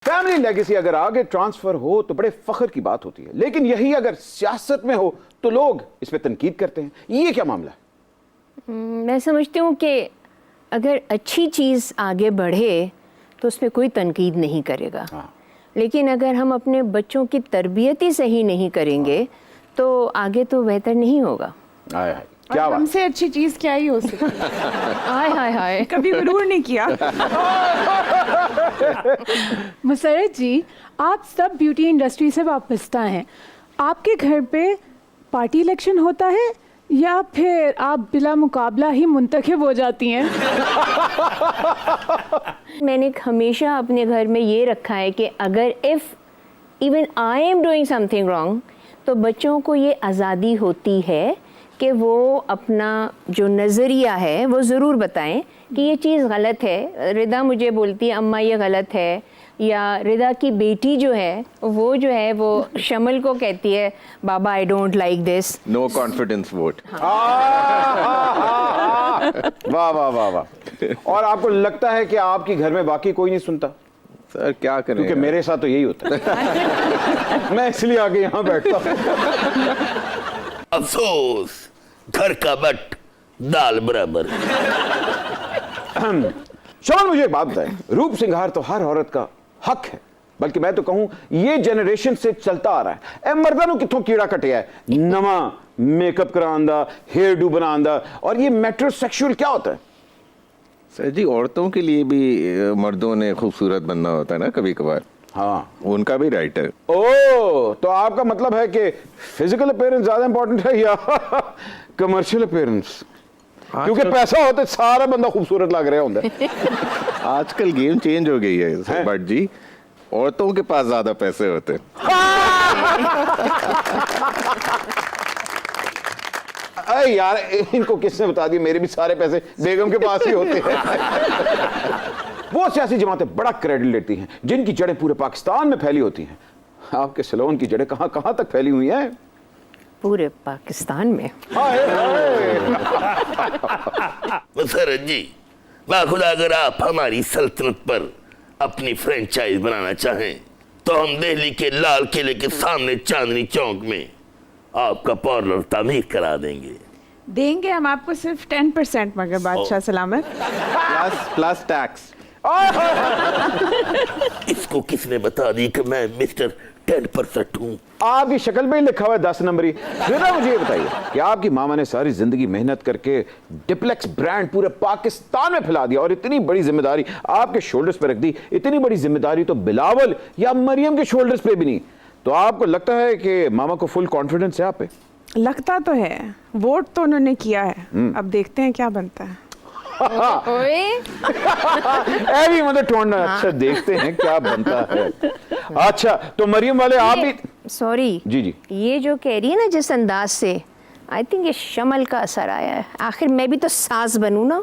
Family legacy अगर आगे transfer हो तो बड़े फख्र की बात होती है, लेकिन यही अगर सियासत में हो तो लोग इस पे तनकीद करते हैं। ये क्या मामला है? मैं समझती हूँ कि अगर अच्छी चीज़ आगे बढ़े तो उसमें कोई तनकीद नहीं करेगा। लेकिन अगर हम अपने बच्चों की तरबियत ही सही नहीं करेंगे तो आगे तो बेहतर नहीं होगा। हाय हाय, क्या बात। हमसे अच्छी चीज क्या ही हो सकती है। हाय हाय हाय, कभी गुरूर नहीं किया। मुसर्रत जी, आप सब ब्यूटी इंडस्ट्री से वाबस्ता हैं। आपके घर पे पार्टी इलेक्शन होता है या फिर आप बिला मुकाबला ही मुंतखब हो जाती हैं? मैंने हमेशा अपने घर में ये रखा है कि अगर if even I am doing something wrong तो बच्चों को ये आज़ादी होती है कि वो अपना जो नज़रिया है वो ज़रूर बताएं कि ये चीज़ गलत है। रिदा मुझे बोलती है अम्मा ये गलत है, या रिदा की बेटी जो है वो शमल को कहती है बाबा I don't like this. No confidence vote. वाह वाह वाह वाह। और आपको लगता है कि आपकी घर में बाकी कोई नहीं सुनता? सर क्या करें, क्योंकि मेरे साथ तो यही होता है। मैं इसलिए आके यहाँ बैठता हूँ। अफसोस, घर का बट दाल बराबर। शमल, मुझे एक बात बताएं, रूप सिंगार तो हर औरत का हक है, बल्कि मैं तो कहूं ये जनरेशन से चलता आ रहा है। ए मर्दां नूं कित्थों कीड़ा कटिया है, नवा मेकअप करांदा, हेयर डू बनांदा, और ये मेट्रोसेक्सुअल क्या होता है? सर जी, औरतों के लिए भी मर्दों ने खूबसूरत बनना होता है ना कभी कभार। हाँ, उनका भी राइट है। ओ, तो आपका मतलब है कि फिजिकल अपीयरेंस ज्यादा इंपॉर्टेंट है या कमर्शियल अपीयरेंस? क्योंकि पैसा होता है सारा बंदा खूबसूरत लग रहा होता है। आजकल गेम चेंज हो गई है बट जी, औरतों के पास ज्यादा पैसे होते हैं। अरे यार, इनको किसने बता दिया मेरे भी सारे पैसे बेगम के पास ही होते हैं। वो सियासी जमातें बड़ा क्रेडिट लेती हैं जिनकी जड़ें पूरे पाकिस्तान में फैली होती हैं। आपके सलोन की जड़ें कहां कहां तक फैली हुई हैं? पूरे पाकिस्तान में। मुसर्रत जी, बाखुदा अगर आप हमारी सल्तनत पर अपनी फ्रेंचाइज बनाना चाहें तो हम दिल्ली के लाल किले के सामने चांदनी चौक में आपका पार्लर तामीर करा देंगे हम आपको सिर्फ 10%, मगर बादशाह सलामत। Plus tax. इसको किसने बता दी कि मैं मिस्टर 10% हूँ? आपकी शक्ल पे ही लिखा हुआ है 10 नंबरी। रिदा, मुझे ये बताइए कि आपकी मामा ने सारी जिंदगी मेहनत करके डिप्लेक्स ब्रांड पूरे पाकिस्तान में फैला दिया और इतनी बड़ी जिम्मेदारी आपके शोल्डर्स पे रख दी। इतनी बड़ी जिम्मेदारी तो बिलावल या मरियम के शोल्डर्स पे भी नहीं। तो आपको लगता है कि मामा को फुल कॉन्फिडेंस है आप पे? लगता तो है, वोट तो उन्होंने किया है, अब देखते हैं क्या बनता है। भी मतलब ढूंढना। अच्छा, देखते हैं क्या बनता है। अच्छा, तो मरियम वाले आप भी सॉरी जी जी, ये जो कह रही है ना जिस अंदाज से, आई थिंक ये शमल का असर आया है। आखिर मैं भी तो सास बनूं ना।